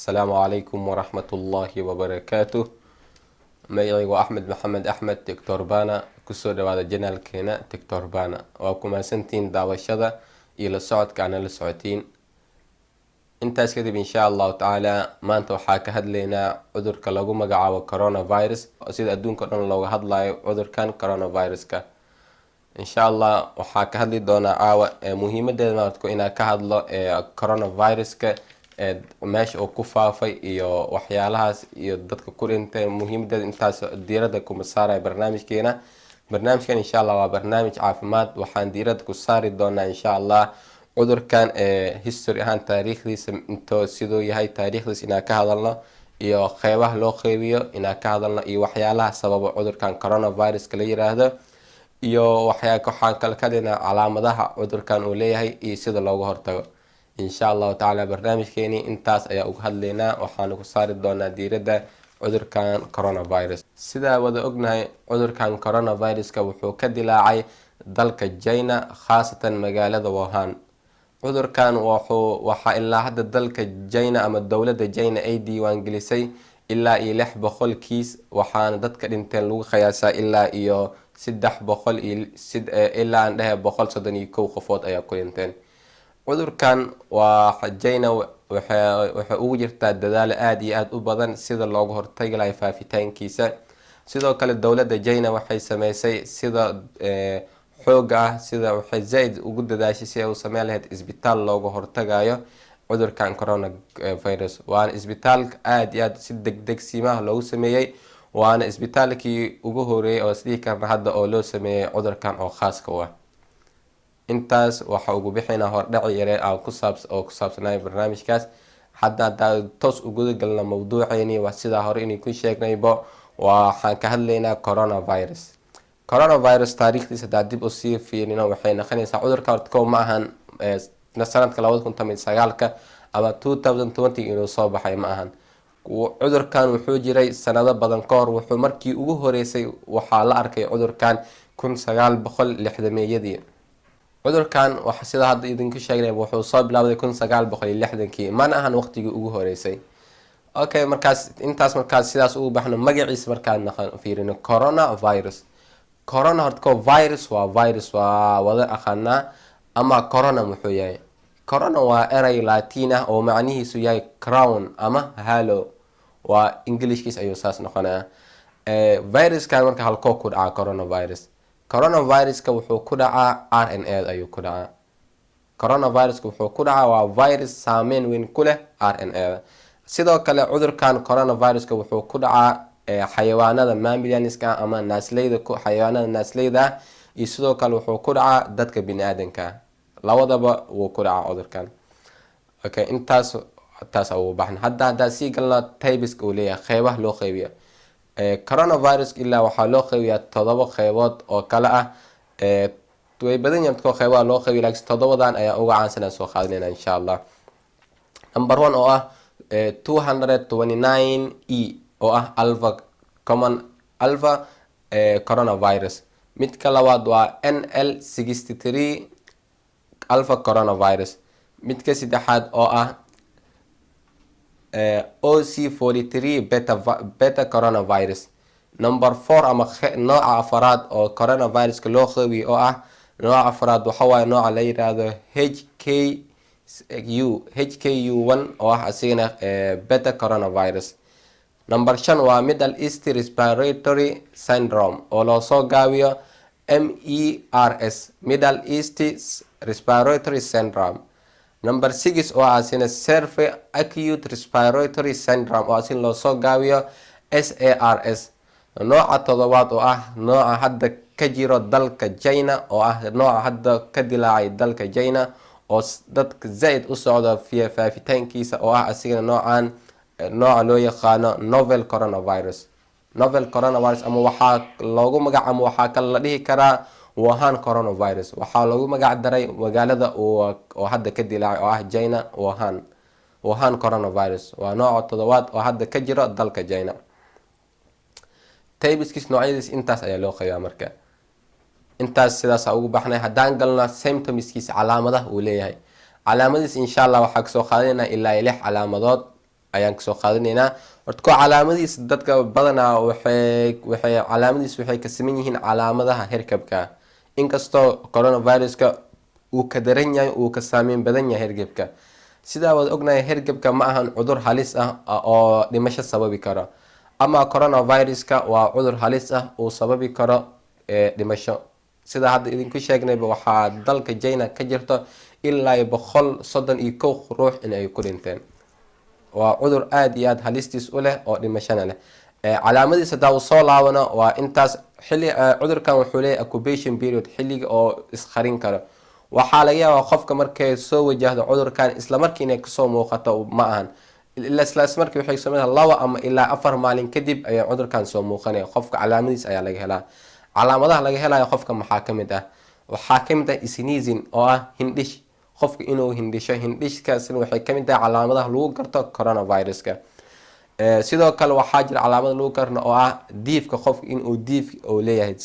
السلام عليكم ورحمة الله وبركاته. magacaygu waa axmed maxamed axmed doctor bana. kusoo dhawaada janaalkeena doctor bana. waa ku mahadsantihiin daawashada iyo la socodka aana la socotiin. intaas kadib insha allahu tacaala maanta waxaa ka hadlaynaa cudurka lagu magacaabo coronavirus, sida adduunka dhan looga hadlayo cudurkan coronaviruska. insha allah waxaa ka hadli doonaa caawa muhiimadeeda maartko inaa ka hadlo coronaviruska, meesha uu ku faafay iyo waxyaalahaas iyo dadka ku dhintay. muhiimadeeda intaas diirada kuma saaraya barnaamijkeena. barnaamijkan insha allah waa barnaamij caafimaad. waxaan diirada ku saari doonaa insha allah cudurkan history ahaan taariikhdiisa intoo siduu yahay, taariikhdiisa inaan ka hadalno iyo qeybaha loo qeybiyo inaan ka hadalno iyo waxyaalaha sababa cudurkan coronaviruska la yiraahdo, iyo waxaan kala ka hadlaynaa calaamadaha cudurkan uu leeyahay iyo sida looga hortago. insha allahu tacaala barnaamijkeeni intaas ayaa uga hadlaynaa. waxaanu ku saari doonaa diirada cudurkan coronavirus. sidaa wada ognahay cudurkan coronaviruska wuxuu ka dilaacay dalka China, khaasatan magaalada Wuhan. cudurkan waxaa ilaa hadda dalka China ama dowladda China ay diiwaan gelisay ilaa iyo 600 kiis, waxaana dadka dhinteen lagu qiyaasaa ilaa iyo 300 ilaa aan dhahay 131 qofood ayaa ku dhinteen. cudurkan waa China waxay ugu jirtaa dadaalo aad iyo aad u badan sida looga hortagi lahaa faafitaankiisa. sidoo kale dowladda China waxay sameysay sida xooga ah, sida waxay zaid ugu dadaashay si ay u sameyn lahayd isbitaal looga hortagayo cudurkan coronavirus. waana isbitaal aad iyo aad si degdeg simaha loogu sameeyay, waana isbitaalkii ugu horeeyay oo sidii karna hadda oo loo sameeyay cudurkan oo khaaska u ah. intaas waxa ugu bixinaa hordhaci yare oo ku saabsanay barnaamijkaas. hadda toos ugu galna mawduuceeni waa sida hore inay ku sheegnaybo, waxaan ka hadlaynaa coronavirus. coronavirus taariikhdiisa hadaa dib usii fiirino waxay noqonaysaa cudurka horta ma ahan sanadka 2019 ama 2020 inuu soo baxay ma ahan. cudurkan wuxuu jiray sanado badan ka hor. wuxuu markii ugu horeysay waxaa la arkay cudurkan 1960-yadii. cudurkan waxa sida hadda idinku sheegnay wuxuu soo bilaabay 1960-kii, mana ahan waqtigii ugu horeysay. okay, markaas sidaas ugu baxno magaciisa markaan fiirino coronavirus. corona horta virus waa virus, waa wada aqaanaa. ama corona muxuu yahay? corona waa eray latin ah oo macnihiisu yahay crown ama halo. waa englishkiis ayuu saas noqonaya. viruskan marka halkoo ku dhaca coronavirus. coronaviruska wuxuu ku dhacaa RNA ayuu ku dhacaa. coronaviruska wuxuu ku dhacaa waa virus saameyn weyn ku leh RNA. sidoo kale cudurkan coronaviruska wuxuu ku dhacaa xayawaanada mammalianska ama naasleyda, xayawaanada naasleyda, iyo sidoo kale wuxuu ku dhacaa dadka biniaadanka. labadaba wuu ku dhacaa cudurkan. okay, intaas ugu baxna. hadda sii galna typeska uu leeyahay, qeybaha loo qeybiyo coronavirus ilaa waxaa loo qeybiyaa 7 qeybood oo kale ah. way badan yihiin qeybaha loo qeybiyo, laakiin 7dan ayaa uga caansan soo qaadanayna insha allah. number 1 oo ah 229E oo ah alpha common alpha coronavirus. midka labaad waa NL63 alpha coronavirus. midka saddexaad oo ah OC43 beta coronavirus. number 4 ama nooca afaraad oo coronaviruska loo qeybiyo oo ah nooca afaraad waxa waaye nooca la yiraahdo HKU1 oo ah asigana beta coronavirus. number 5 waa Middle East Respiratory Syndrome oo loo soo gaabiyo MERS, Middle East Respiratory Syndrome. number 6 oo asina Severe Acute Respiratory Syndrome oo asin loo soo gaabiyo SARS. nooca toddobaad oo ah nooca hadda ka jiro dalka China oo ah nooca hadda ka dilaacay dalka China oo dadka zaid u socda faafitaankiisa oo ah asigana nooca loo yaqaano novel coronavirus. novel coronavirus ama waxaa loogu magacaabo waxaa kale la dhihi karaa Wuhan coronavirus. waxaa loogu magac daray magaalada oo hadda ka dilaacay oo ah China, Wuhan coronavirus. waa nooca toddobaad oo hadda ka jiro dalka China. typeskiis noocyadiis intaas ayaa loo qeybiyaa. marka intaas sidaas ugu baxnay. haddaan galno symptomskiisa, calaamadaha uu leeyahay. calaamadiis insha allah waxaa kasoo qaadanaynaa ilaa 6 calaamadood ayaan kasoo qaadanaynaa. horta ko calaamadiisa dadka badanaa waxay calaamadiisa waxay ka siman yihiin calaamadaha hergebka, inkastoo coronaviruska uu ka daran yahay, uu ka saameyn badan yahay hergebka. sidaa waad ognahay hergebka ma ahan cudur halis ah oo dhimasho sababi karo, ama coronaviruska waa cudur halis ah uu sababi karo dhimasho. sida hadda idinku sheegnayba waxaa dalka China ka jirto ilaa 131 ruux in ay ku dhinteen. waa cudur aad iyo aad halistiis u leh oo dhimashana leh. calaamadiisa hadaa uu soo laabano waa intaas xilli cudurkan wuxuu leeyahay incubation period, xilliga oo isqarin karo. waxaa laga yaabaa qofka markay soo wajahdo cudurkan isla markii inay kasoo muuqato ma ahan, isla markii waxay sameeyaan 2 ama ilaa 4 maalin kadib ayaa cudurkan soo muuqanaya. qofka calaamadiis ayaa laga helaa. calaamadaha laga helayo qofka maxaa kamid ah? waxaa kamid ah sneezing oo ah hindhish, qofka inuu hindhisho. hindhishkaasina waxay kamid tahay calaamadaha lagu garto coronaviruska. sidoo kale waxaa jira calaamad lagu garno oo ah diifka, qofka inuu diif oo leeyahay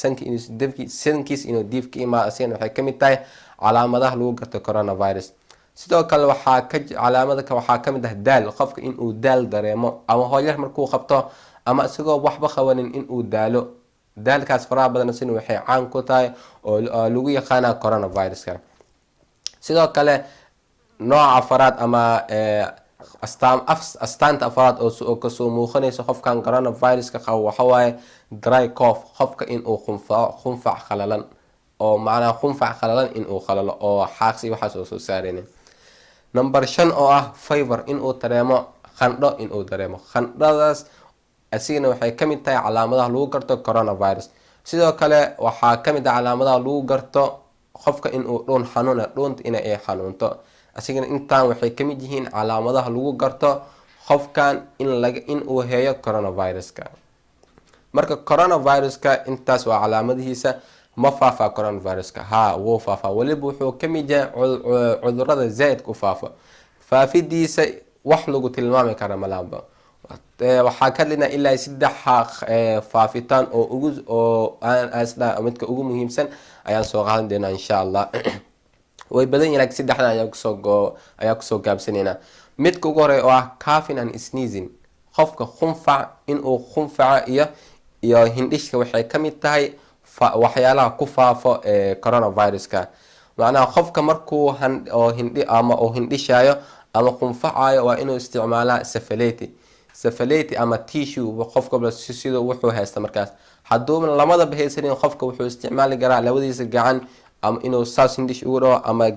sankiis inuu diif ka imaado, asina waxay kamid tahay calaamadaha lagu garto coronavirus. sidoo kale waxaa kamid ah daal, qofka inuu daal dareemo ama hoolyar markuu qabto ama isagoo waxba qabanin inuu daalo. daalkaas faraha badan asina waxay caan ku tahay oo lagu yaqaana coronaviruska. sidoo kale nooca afaraad ama astaanta afaraad oo kasoo muuqanaysa qofkan coronaviruska qabo waxawaaye dry cough, qofka inuu qunfac qalalan, oo macnaha qunfac qalalan inuu qalalo oo xaaqsi waxaas oo soo saaraynin. number 5 oo ah fever, inuu dareemo qandho, inuu dareemo qandhadaas asigana waxay kamid tahay calaamadaha lagu garto coronavirus. sidoo kale waxaa kamid ah calaamadaha lagu garto qofka inuu dhuun xanuuna, dhuunta inay xanuunto. asigana intaan waxay kamid yihiin calaamadaha lagu garto qofkan inuu heeyo coronaviruska. marka coronaviruska intaas waa calaamadihiisa. ma faafa coronaviruska? ha, wuu faafa. waliba wuxuu kamid yahay cudurada zaaid ku faafo. faafidiisa wax lagu tilmaami kara malaaba. waxaa ka hadlaynaa ilaa 3 faafitaan oo midka ugu muhiimsan ayaan soo qaadan doonaa insha Allah. way badan yihiin laakiin 3 ayaa kusoo gaabsanaynaa. midka ugu horeeya oo ah coughing and sneezing, qofka qunfac inuu qunfaca iyo hindhishka waxay kamid tahay waxyaalaha ku faafo coronaviruska. macnaha qofka markuu hindhishayo ama qunfacayo waa inuu isticmaalaa safaleti ama tissue. qofka sidoo wuxuu haysta markaas, hadduu lamadaba haysanin qofka wuxuu isticmaali karaa labadiisa gacan ama inuu saas hindhish ugu dhawo ama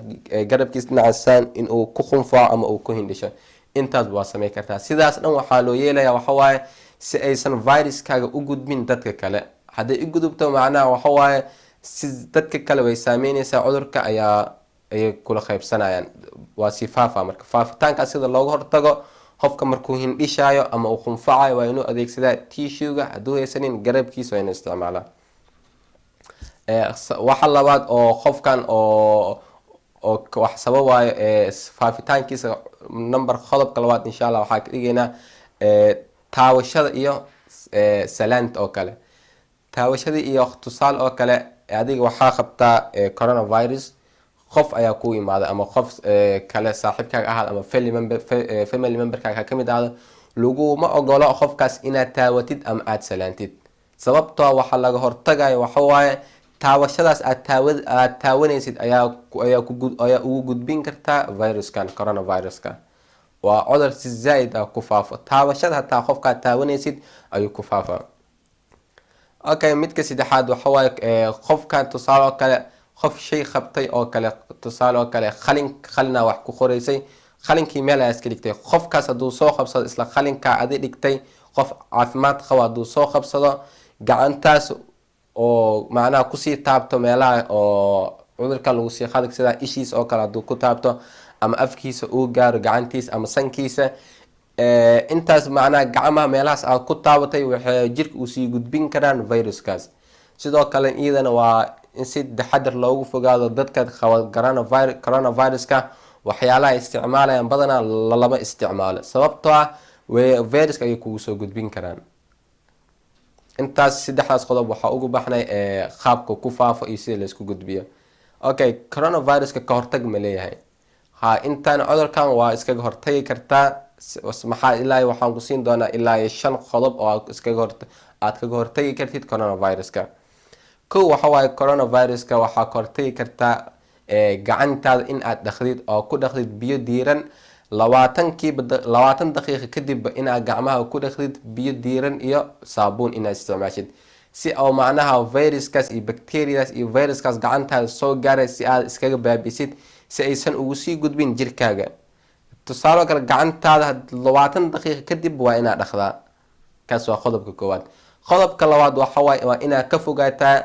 garabkiisa dhinacasaan inuu ku qunfaco ama uu ku hindhisho. intaas waa sameyn kartaa. sidaas dhan waxaa loo yeelaya waxawaaye si aysan viruskaaga u gudbin dadka kale. hadday u gudubto macnaha waxawaaye si dadka kale way saameynaysaa, cudurka ayay kula qaybsanayaan, waa si faafa. marka faafitaankaas sida looga hortago, qofka markuu hindhishayo ama uu qunfacayo waa inuu adeegsadaa tissue-ga, hadduu haysanin garabkiisa waa inuu isticmaalaa. waxa labaad oo qofkan oo wax sababayo faafitaankiisa qodobka labaad insha Allah waxaa ka dhigaynaa taawashada iyo salaanta oo kale. taawashada iyo tusaale oo kale, adiga waxaa qabtaa coronavirus, qof ayaa ku imaada ama qof kale saaxiibkaaga ahaad ama family memberkaaga kamid ahdo, laguma ogolo qofkaas inaad taawatid ama aad salaantid. sababtoo waxaa laga hortagayo waxawaaye taawashadaas aad taawanaysid ayaa ugu gudbin kartaa viruskan coronaviruska. waa cudur si zaaid ah ku faafo. taawashada hataa qofkaad taawanaysid ayuu ku faafaa. okay, midka saddexaad waxawaaye qofkan tusaale oo kale, qof shay qabtay oo kale, tusaale oo kale qalina wax ku qoraysay, qalinkii meel ayaa iska dhigtay. qofkaas hadduu soo qabsado isla qalinkaa adi dhigtay, qof caafimaad qabo hadduu soo qabsado, gacantaas oo macnaha kusii taabto meelaha oo cudurkan lagu sii qaadi, sida ishiisa oo kale hadduu ku taabto ama afkiisa uu gaaro gacantiisa ama sankiisa, intaas macnaha gacmaha meelahaas aad ku taabatay waxay jirka usii gudbin karaan viruskaas. sidoo kale iyadana waa in si taxadar loogu fogaado dadka qaba coronaviruska. waxyaalaha isticmaalayaan badanaa lama isticmaalo, sababtoo ah viruska ayay kugu soo gudbin karaan. intaas 3 qodob waxaa ugu baxnay qaabka ku faafo iyo sida la isku gudbiyo. okay, coronaviruska ka hortag ma leeyahay? ha, intaan cudurkan waa iskaga hortagi kartaa maxaa ilaa waxaan ku siin doonaa ilaa 5 qodob oo aad kaga hortagi kartid coronaviruska. kow waxa waaye coronaviruska waxaa ka hortagi kartaa gacantaada in aad dhaqdid oo ku dhaqdid biyo diiran 20 daqiiqo kadib in aad gacmaha ku dhaqdid biyo diiran iyo saabuun inaad isticmaashid si oo macnaha viruskaas iyo bacteriadas iyo viruskaas gacantaada soo gaaray si aad iskaga baabisid si aysan ugu sii gudbin jirkaaga. tusaale kale gacantaada 20 daqiiqo kadib waa inaad dhaqdaa. kaas waa qodobka koowaad. qodobka labaad waxa waaye waa inaad ka fogaataa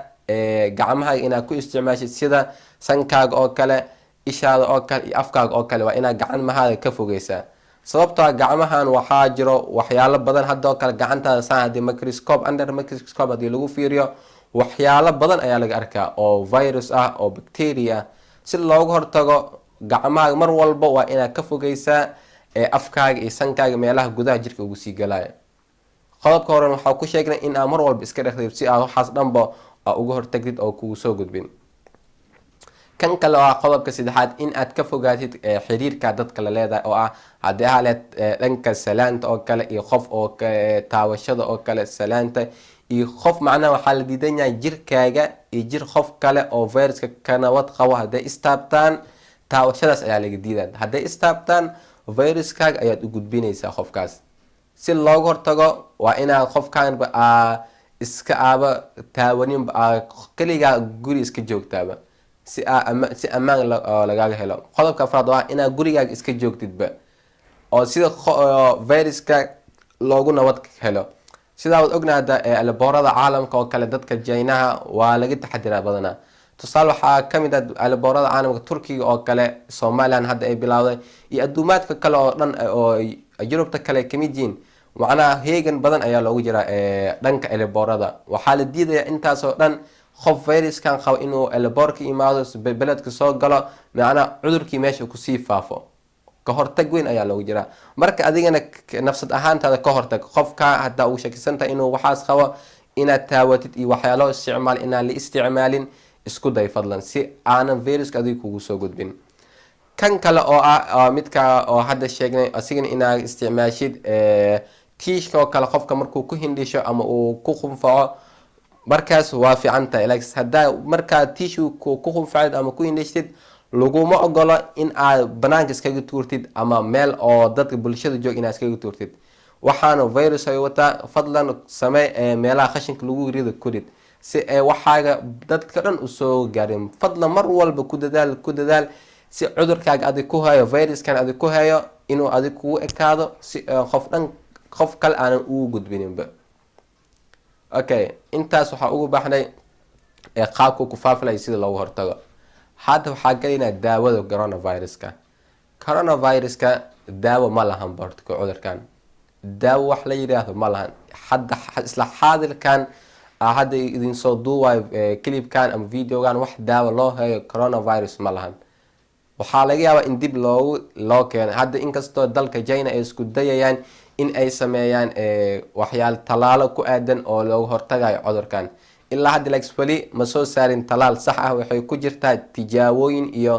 gacmaha inaad ku isticmaashid sida sankaaga oo kale, ishaada oo kale iyo afkaaga oo kale waa inaad gacmahaada ka fogeysaa. sababtoo ah gacmahan waxaa jiro waxyaalo badan hadda oo kale gacantaada saan hadii under microscope hadii lagu fiiriyo waxyaalo badan ayaa laga arkaa oo virus ah oo bacteria ah. si looga hortago gacmaha mar walba waa inaad ka fogeysaa afkaaga iyo sankaaga meelaha gudaha jirka ugu sii galaya. qodobka hore waxaa ku sheegnay in aad mar walba iska dhaqdid si aad waxaas dhanba uga hortagtid oo kugu soo gudbin. kan kale waa qodobka saddexaad in aad ka fogaatid xiriirka dadka la leedahay oo ah haddii ahaleed dhanka salaanta oo kale iyo qof oo taawashada oo kale salaanta iyo qof macnaha waxaa la diidan yahay jirkaaga iyo jir qof kale oo viruska ka nabad qabo hadday istaabtaan taawashadaas ayaa laga diidaa. hadday istaabtaan viruskaaga ayaad u gudbinaysaa qofkaas. si looga hortago waa inaad qofkaan iska aaba taawaninba keligaa guri iska joogtaaba si ammaan lagaaga helo. qodobka afraad waa inaad gurigaaga iska joogtidba oo sida viruska loogu nabad helo. sidaa waad ognaada alaboorada caalamka oo kale dadka jaynaha waa laga taxadiraa badanaa. tusaale waxaa kamid ah alaboorada caalamka Turkiga oo kale, Somaliland hadda ay bilowday iyo adduumaadka kale oo dhan oo Yurubta kale kamid yihiin. macnaha heegan badan ayaa loogu jiraa dhanka alaboorada. waxaa la diidayaa intaas oo dhan qof viruskan qabo inuu alaboorka imaado beledka soo galo macnaha cudurkii meesha kusii faafo. ka hortag weyn ayaa loogu jiraa. marka adigana nafsad ahaantaada ka hortag qofka hadda uu shakisantahay inuu waxaas qabo inaad taawatid iyo waxyaalo isticmaal inaan la isticmaalin isku day fadlan si aanan viruska adiga kugu soo gudbin. kan kale oo ah midka oo hadda sheegnay asigana inaad isticmaashid tiishka oo kale qofka markuu ku hindhisho ama uu ku qunfaco markaas waa fiican tahay. laakiin haddaa markaa tiishu ku qunfacid ama ku hindhishid laguma ogolo in aad banaanka iskaga tuurtid ama meel oo dadka bulshada joog inaad iskaga tuurtid. waxaana virus ay wataa fadlan samee meelaha qashinka lagu rido kurid si waxaaga dadka dhan usoo gaarin. fadlan mar walba ku dadaal si cudurkaaga adig ku hayo viruskan adig ku hayo inuu adig kugu ekaado si qof kale aanan ugu gudbininba. okay, intaas waxaa ugu baxnay qaabka ku faafilay sida loogu hortago. hadda waxaa galaynaa daawada coronaviruska daawo ma lahan bartko cudurkan. daawo wax la yiraahdo ma lahan. hadda isla xaadirkan hadda idin soo duuwayo clipkan ama videogan wax daawo loo hayo coronavirus ma lahan. waxaa laga yaabaa in dib loo keeno. hadda inkastoo dalka China ay isku dayayaan in ay sameeyaan waxyaalo talaalo ku aadan oo looga hortagayo cudurkan. ilaa hadda wali ma soo saarin talaal sax ah. waxay ku jirtaa tijaabooyin iyo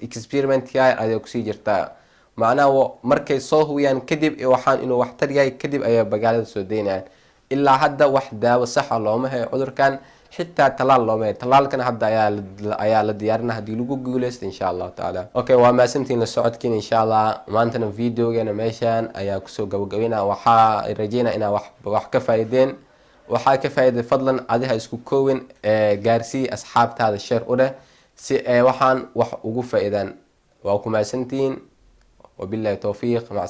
experiment ayay kusii jirtaa. macnaha markay soo hubiyaan kadib waxaan inuu waxtar yahay kadib ayay magaalada soo deynayaan. ilaa hadda wax daawo sax ah looma hayo cudurkan xitaa talaal looma hayo. talaalkan hadda ayaa la diyaarinaa haddii lagu guuleysto insha Allah taala. okay, waa maasantiin la socodkiin insha Allah. maantana videogeena meeshaan ayaa kusoo gabagabeynaa. waxaa rajeynaa inaa wax ka faa'iideen. waxaa ka faa'iiday fadlan adiga isku koowin gaarsii asxaabtaada share u leh si waxaan wax ugu faa'iidaan. waa ku maasantiin wabillahi tawfiiq maca